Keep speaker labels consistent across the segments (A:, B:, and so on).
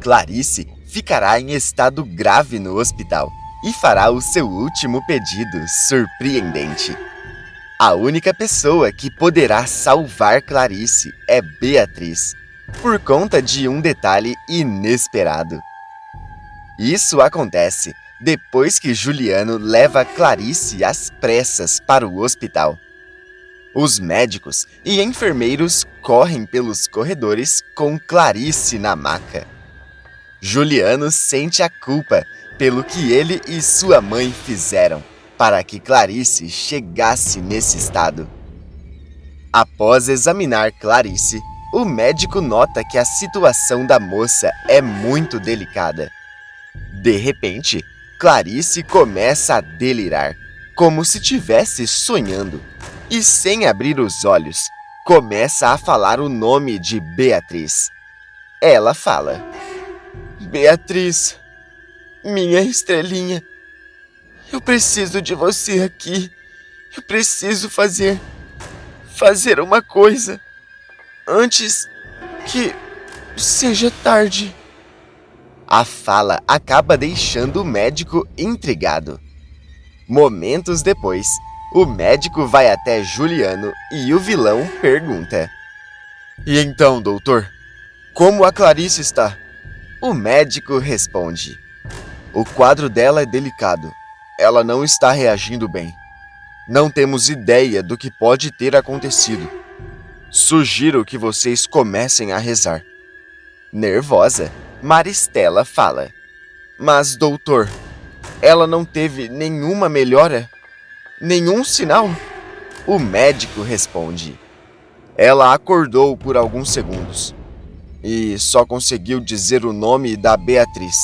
A: Clarice ficará em estado grave no hospital e fará o seu último pedido surpreendente. A única pessoa que poderá salvar Clarice é Beatriz, por conta de um detalhe inesperado. Isso acontece depois que Juliano leva Clarice às pressas para o hospital. Os médicos e enfermeiros correm pelos corredores com Clarice na maca. Juliano sente a culpa pelo que ele e sua mãe fizeram para que Clarice chegasse nesse estado. Após examinar Clarice, o médico nota que a situação da moça é muito delicada. De repente, Clarice começa a delirar, como se estivesse sonhando, e sem abrir os olhos, começa a falar o nome de Beatriz. Ela fala: Beatriz, minha estrelinha, eu preciso de você aqui. Eu preciso fazer uma coisa antes que seja tarde. A fala acaba deixando o médico intrigado. Momentos depois, o médico vai até Juliano e o vilão pergunta: E então, doutor, como a Clarice está? O médico responde: O quadro dela é delicado. Ela não está reagindo bem. Não temos ideia do que pode ter acontecido. Sugiro que vocês comecem a rezar. Nervosa, Maristela fala: Mas, doutor, ela não teve nenhuma melhora? Nenhum sinal? O médico responde: Ela acordou por alguns segundos e só conseguiu dizer o nome da Beatriz.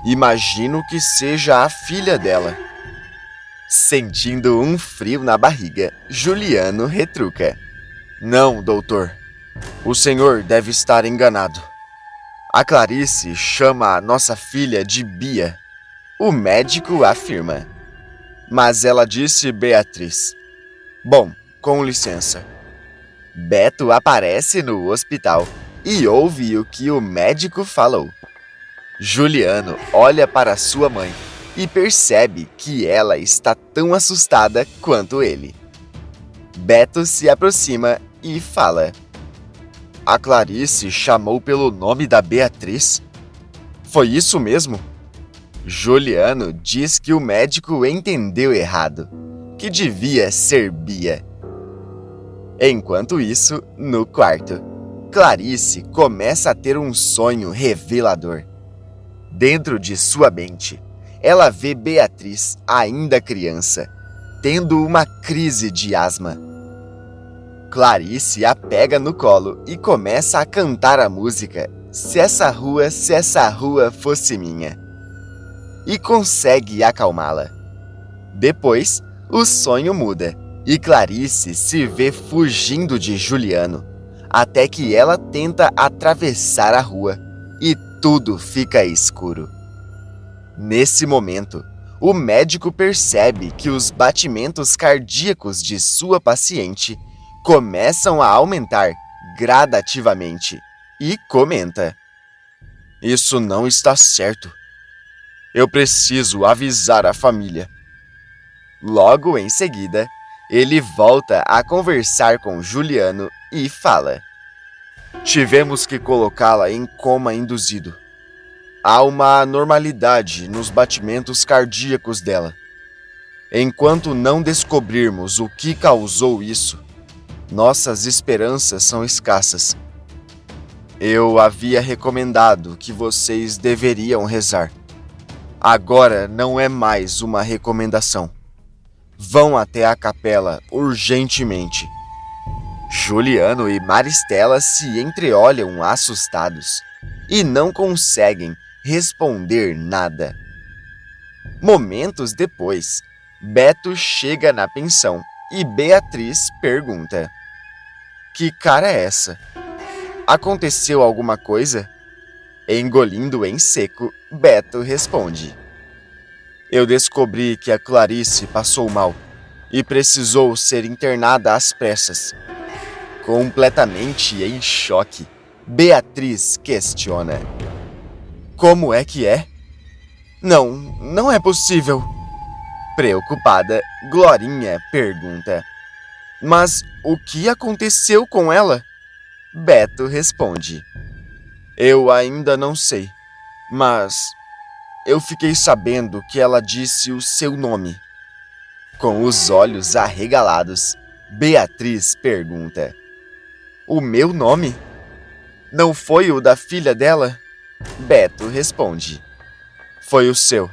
A: Imagino que seja a filha dela. Sentindo um frio na barriga, Juliano retruca: Não, doutor. O senhor deve estar enganado. A Clarice chama a nossa filha de Bia. O médico afirma: Mas ela disse Beatriz. Bom, com licença. Beto aparece no hospital e ouve o que o médico falou. Juliano olha para sua mãe e percebe que ela está tão assustada quanto ele. Beto se aproxima e fala: A Clarice chamou pelo nome da Beatriz? Foi isso mesmo? Juliano diz que o médico entendeu errado, que devia ser Bia. Enquanto isso, no quarto, Clarice começa a ter um sonho revelador. Dentro de sua mente, ela vê Beatriz, ainda criança, tendo uma crise de asma. Clarice a pega no colo e começa a cantar a música Se essa rua fosse minha, e consegue acalmá-la. Depois, o sonho muda e Clarice se vê fugindo de Juliano, até que ela tenta atravessar a rua e tudo fica escuro. Nesse momento, o médico percebe que os batimentos cardíacos de sua paciente começam a aumentar gradativamente e comenta: Isso não está certo. Eu preciso avisar a família. Logo em seguida, ele volta a conversar com Juliano e fala: Tivemos que colocá-la em coma induzido. Há uma anormalidade nos batimentos cardíacos dela. Enquanto não descobrirmos o que causou isso, nossas esperanças são escassas. Eu havia recomendado que vocês deveriam rezar. Agora não é mais uma recomendação. Vão até a capela urgentemente. Juliano e Maristela se entreolham assustados e não conseguem responder nada. Momentos depois, Beto chega na pensão e Beatriz pergunta: Que cara é essa? Aconteceu alguma coisa? Engolindo em seco, Beto responde: Eu descobri que a Clarice passou mal e precisou ser internada às pressas. Completamente em choque, Beatriz questiona: Como é que é? Não, não é possível. Preocupada, Glorinha pergunta. Mas o que aconteceu com ela? Beto responde. Eu ainda não sei, mas eu fiquei sabendo que ela disse o seu nome. Com os olhos arregalados, Beatriz pergunta. O meu nome? Não foi o da filha dela? Beto responde. Foi o seu.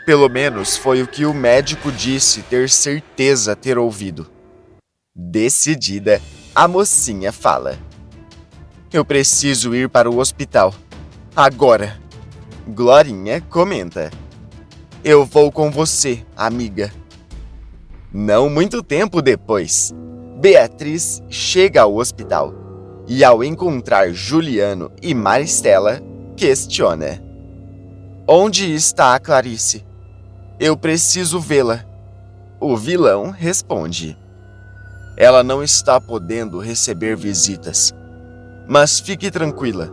A: Pelo menos foi o que o médico disse ter certeza ter ouvido. Decidida, a mocinha fala. Eu preciso ir para o hospital. Agora. Glorinha comenta. Eu vou com você, amiga. Não muito tempo depois, Beatriz chega ao hospital e, ao encontrar Juliano e Maristela, questiona. Onde está a Clarice? Eu preciso vê-la. O vilão responde. Ela não está podendo receber visitas. Mas fique tranquila,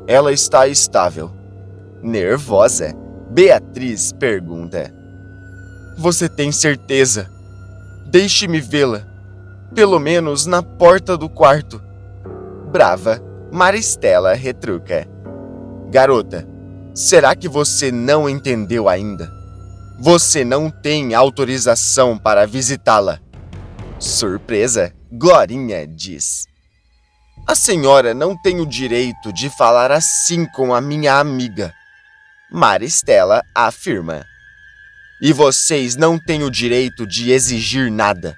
A: ela está estável. Nervosa, Beatriz pergunta. Você tem certeza? Deixe-me vê-la, pelo menos na porta do quarto. Brava, Maristela retruca. Garota, será que você não entendeu ainda? Você não tem autorização para visitá-la. Surpresa, Glorinha diz. A senhora não tem o direito de falar assim com a minha amiga. Maristela afirma. E vocês não têm o direito de exigir nada.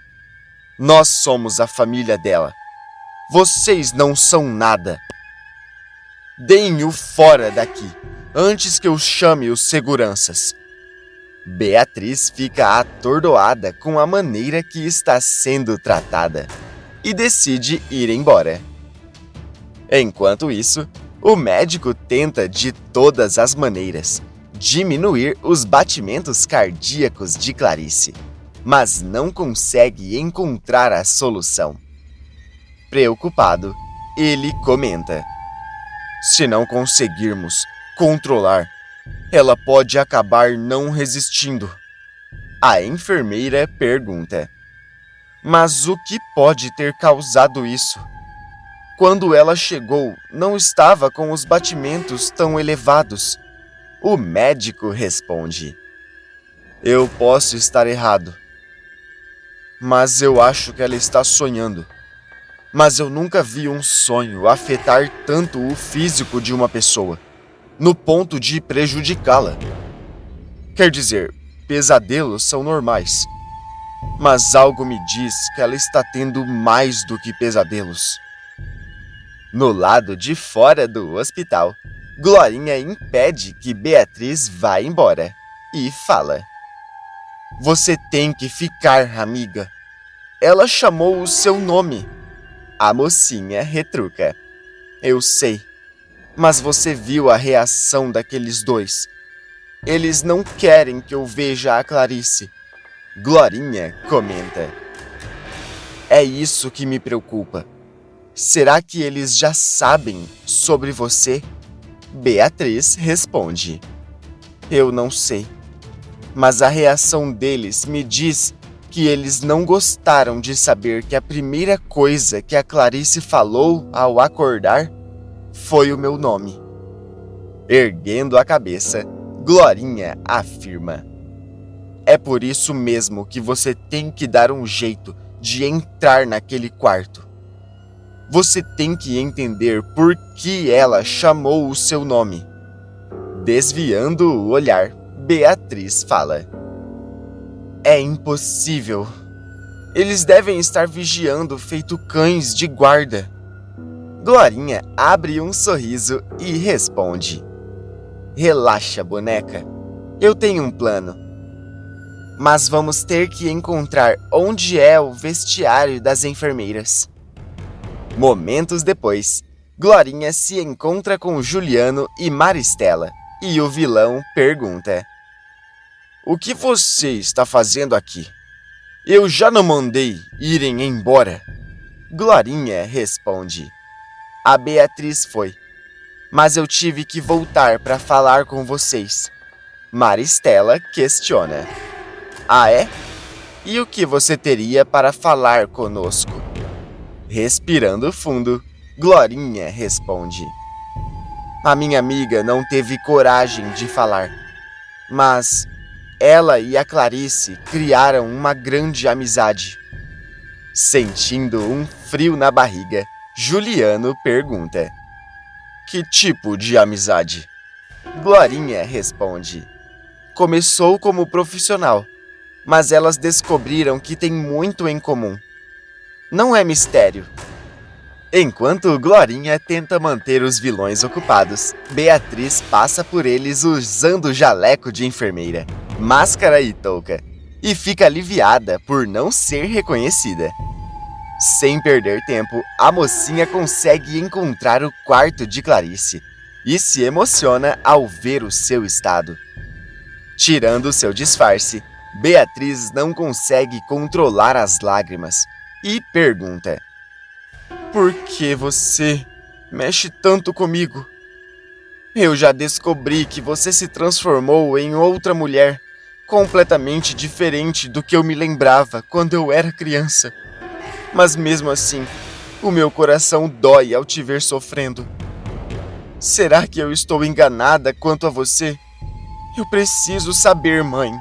A: Nós somos a família dela. Vocês não são nada. Deem-o fora daqui, antes que eu chame os seguranças. Beatriz fica atordoada com a maneira que está sendo tratada e decide ir embora. Enquanto isso, o médico tenta de todas as maneiras diminuir os batimentos cardíacos de Clarice, mas não consegue encontrar a solução. Preocupado, ele comenta: se não conseguirmos controlar, ela pode acabar não resistindo. A enfermeira pergunta: mas o que pode ter causado isso? Quando ela chegou, não estava com os batimentos tão elevados. O médico responde. Eu posso estar errado, mas eu acho que ela está sonhando. Mas eu nunca vi um sonho afetar tanto o físico de uma pessoa, no ponto de prejudicá-la. Quer dizer, pesadelos são normais, mas algo me diz que ela está tendo mais do que pesadelos. No lado de fora do hospital, Glorinha impede que Beatriz vá embora e fala. Você tem que ficar, amiga. Ela chamou o seu nome. A mocinha retruca. Eu sei, mas você viu a reação daqueles dois. Eles não querem que eu veja a Clarice. Glorinha comenta. É isso que me preocupa. Será que eles já sabem sobre você? Beatriz responde. Eu não sei, mas a reação deles me diz que eles não gostaram de saber que a primeira coisa que a Clarice falou ao acordar foi o meu nome. Erguendo a cabeça, Glorinha afirma. É por isso mesmo que você tem que dar um jeito de entrar naquele quarto. Você tem que entender por que ela chamou o seu nome. Desviando o olhar, Beatriz fala. É impossível. Eles devem estar vigiando feito cães de guarda. Glorinha abre um sorriso e responde. Relaxa, boneca. Eu tenho um plano. Mas vamos ter que encontrar onde é o vestiário das enfermeiras. Momentos depois, Glorinha se encontra com Juliano e Maristela e o vilão pergunta. O que você está fazendo aqui? Eu já não mandei irem embora. Glorinha responde. A Beatriz foi. mas eu tive que voltar para falar com vocês. Maristela questiona. Ah, é? E o que você teria para falar conosco? Respirando fundo, Glorinha responde. A minha amiga não teve coragem de falar, mas ela e a Clarice criaram uma grande amizade. Sentindo um frio na barriga, Juliano pergunta. Que tipo de amizade? Glorinha responde. Começou como profissional, mas elas descobriram que tem muito em comum. Não é mistério. Enquanto Glorinha tenta manter os vilões ocupados, Beatriz passa por eles usando jaleco de enfermeira, máscara e touca, e fica aliviada por não ser reconhecida. Sem perder tempo, a mocinha consegue encontrar o quarto de Clarice e se emociona ao ver o seu estado. Tirando seu disfarce, Beatriz não consegue controlar as lágrimas e pergunta: Por que você mexe tanto comigo? Eu já descobri que você se transformou em outra mulher, completamente diferente do que eu me lembrava quando eu era criança. Mas mesmo assim, o meu coração dói ao te ver sofrendo. Será que eu estou enganada quanto a você? Eu preciso saber, mãe.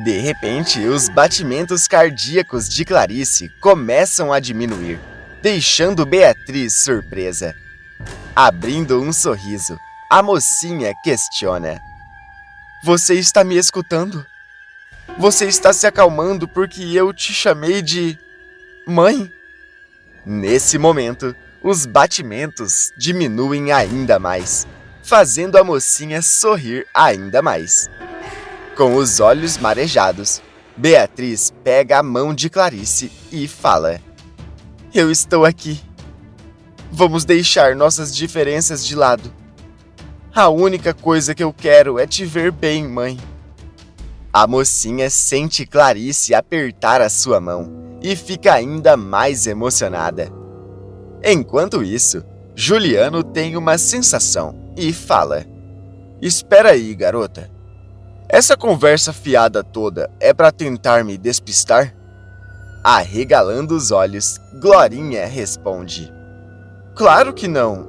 A: De repente, os batimentos cardíacos de Clarice começam a diminuir, deixando Beatriz surpresa. Abrindo um sorriso, a mocinha questiona. Você está me escutando? Você está se acalmando porque eu te chamei de... mãe? Nesse momento, os batimentos diminuem ainda mais, fazendo a mocinha sorrir ainda mais. Com os olhos marejados, Beatriz pega a mão de Clarice e fala: Eu estou aqui. Vamos deixar nossas diferenças de lado. A única coisa que eu quero é te ver bem, mãe. A mocinha sente Clarice apertar a sua mão e fica ainda mais emocionada. Enquanto isso, Juliano tem uma sensação e fala: Espera aí, garota. Essa conversa fiada toda é para tentar me despistar? Arregalando os olhos, Glorinha responde: Claro que não,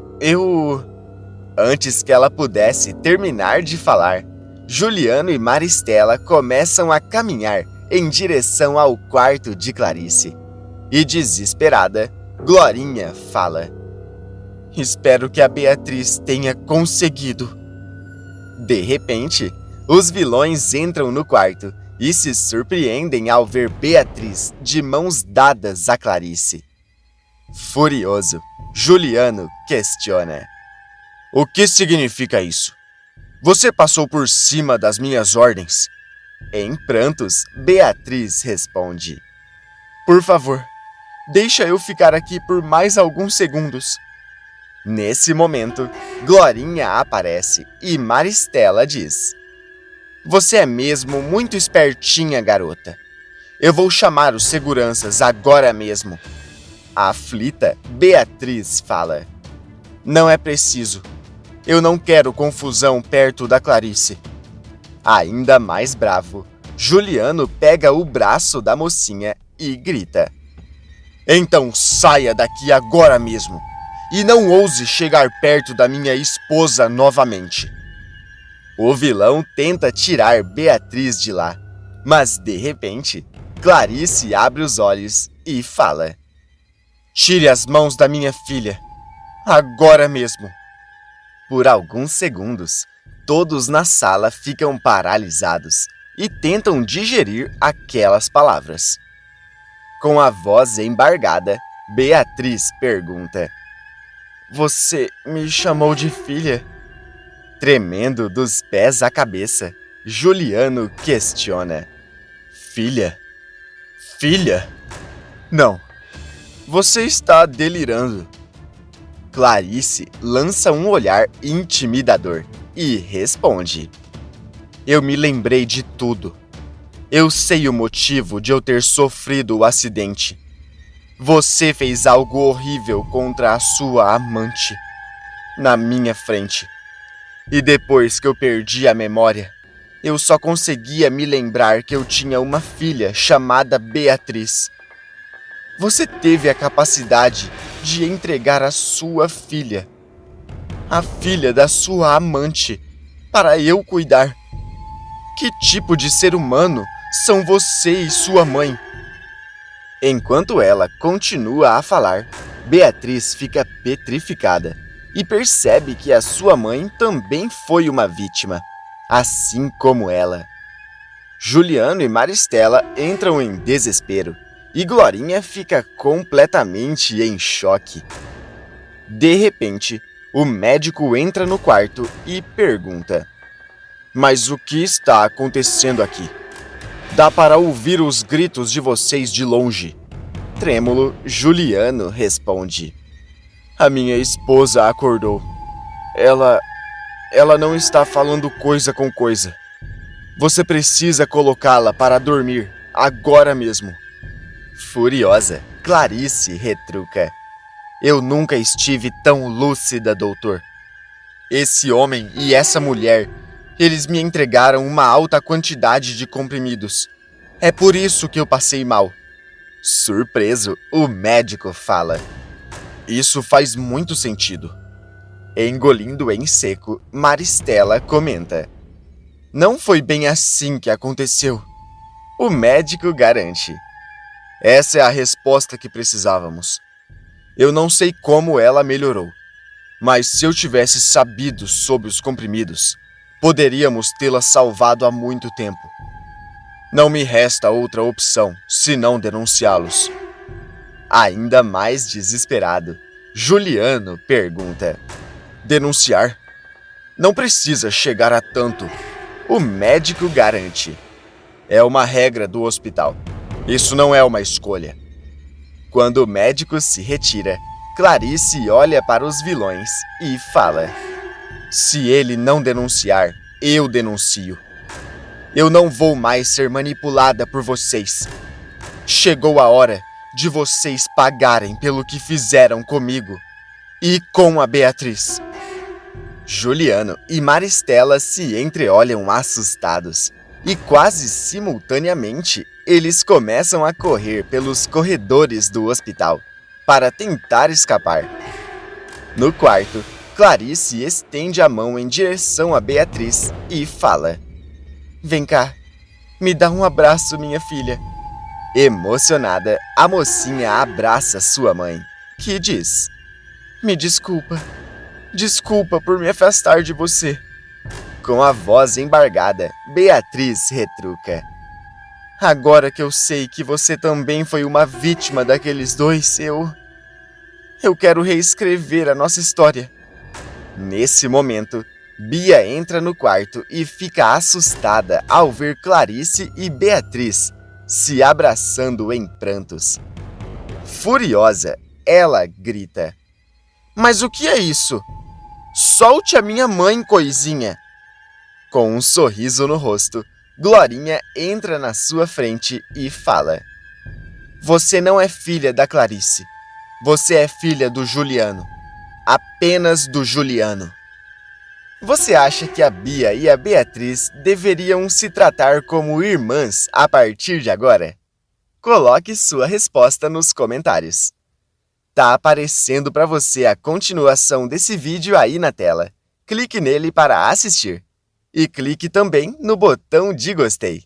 A: Antes que ela pudesse terminar de falar, Juliano e Maristela começam a caminhar em direção ao quarto de Clarice. E desesperada, Glorinha fala: Espero que a Beatriz tenha conseguido. De repente, os vilões entram no quarto e se surpreendem ao ver Beatriz de mãos dadas a Clarice. Furioso, Juliano questiona: O que significa isso? Você passou por cima das minhas ordens? Em prantos, Beatriz responde: Por favor, deixa eu ficar aqui por mais alguns segundos. Nesse momento, Glorinha aparece e Maristela diz: Você é mesmo muito espertinha, garota. Eu vou chamar os seguranças agora mesmo. Aflita, Beatriz fala: Não é preciso. Eu não quero confusão perto da Clarice. Ainda mais bravo, Juliano pega o braço da mocinha e grita: Então saia daqui agora mesmo e não ouse chegar perto da minha esposa novamente. O vilão tenta tirar Beatriz de lá, mas de repente, Clarice abre os olhos e fala: Tire as mãos da minha filha, agora mesmo. Por alguns segundos, todos na sala ficam paralisados e tentam digerir aquelas palavras. Com a voz embargada, Beatriz pergunta: Você me chamou de filha? Tremendo dos pés à cabeça, Juliano questiona: Filha? Filha? Não, você está delirando. Clarice lança um olhar intimidador e responde: Eu me lembrei de tudo. Eu sei o motivo de eu ter sofrido o acidente. Você fez algo horrível contra a sua amante. na minha frente. E depois que eu perdi a memória, eu só conseguia me lembrar que eu tinha uma filha chamada Beatriz. Você teve a capacidade de entregar a sua filha, a filha da sua amante, para eu cuidar. Que tipo de ser humano são você e sua mãe? Enquanto ela continua a falar, Beatriz fica petrificada e percebe que a sua mãe também foi uma vítima, assim como ela. Juliano e Maristela entram em desespero e Glorinha fica completamente em choque. De repente, o médico entra no quarto e pergunta: "Mas o que está acontecendo aqui? Dá para ouvir os gritos de vocês de longe." Trêmulo, Juliano responde: "A minha esposa acordou. Ela não está falando coisa com coisa. Você precisa colocá-la para dormir, agora mesmo." Furiosa, Clarice retruca: "Eu nunca estive tão lúcida, doutor. Esse homem e essa mulher, eles me entregaram uma alta quantidade de comprimidos. É por isso que eu passei mal." Surpreso, o médico fala: "Isso faz muito sentido." Engolindo em seco, Maristela comenta: "Não foi bem assim que aconteceu." O médico garante: "Essa é a resposta que precisávamos. Eu não sei como ela melhorou, mas se eu tivesse sabido sobre os comprimidos, poderíamos tê-la salvado há muito tempo. Não me resta outra opção senão denunciá-los." Ainda mais desesperado, Juliano pergunta: "Denunciar? Não precisa chegar a tanto." O médico garante: "É uma regra do hospital. Isso não é uma escolha." Quando o médico se retira, Clarice olha para os vilões e fala: "Se ele não denunciar, eu denuncio. Eu não vou mais ser manipulada por vocês. Chegou a hora de vocês pagarem pelo que fizeram comigo e com a Beatriz." Juliano e Maristela se entreolham assustados e quase simultaneamente eles começam a correr pelos corredores do hospital para tentar escapar. No quarto, Clarice estende a mão em direção a Beatriz e fala: "Vem cá, me dá um abraço, minha filha." Emocionada, a mocinha abraça sua mãe, que diz: "Me desculpa. Desculpa por me afastar de você." Com a voz embargada, Beatriz retruca: "Agora que eu sei que você também foi uma vítima daqueles dois, eu quero reescrever a nossa história." Nesse momento, Bia entra no quarto e fica assustada ao ver Clarice e Beatriz se abraçando em prantos. Furiosa, ela grita: "Mas o que é isso? Solte a minha mãe, coisinha." Com um sorriso no rosto, Glorinha entra na sua frente e fala: "Você não é filha da Clarice. Você é filha do Juliano. Apenas do Juliano." Você acha que a Bia e a Beatriz deveriam se tratar como irmãs a partir de agora? Coloque sua resposta nos comentários. Tá aparecendo para você a continuação desse vídeo aí na tela. Clique nele para assistir. E clique também no botão de gostei.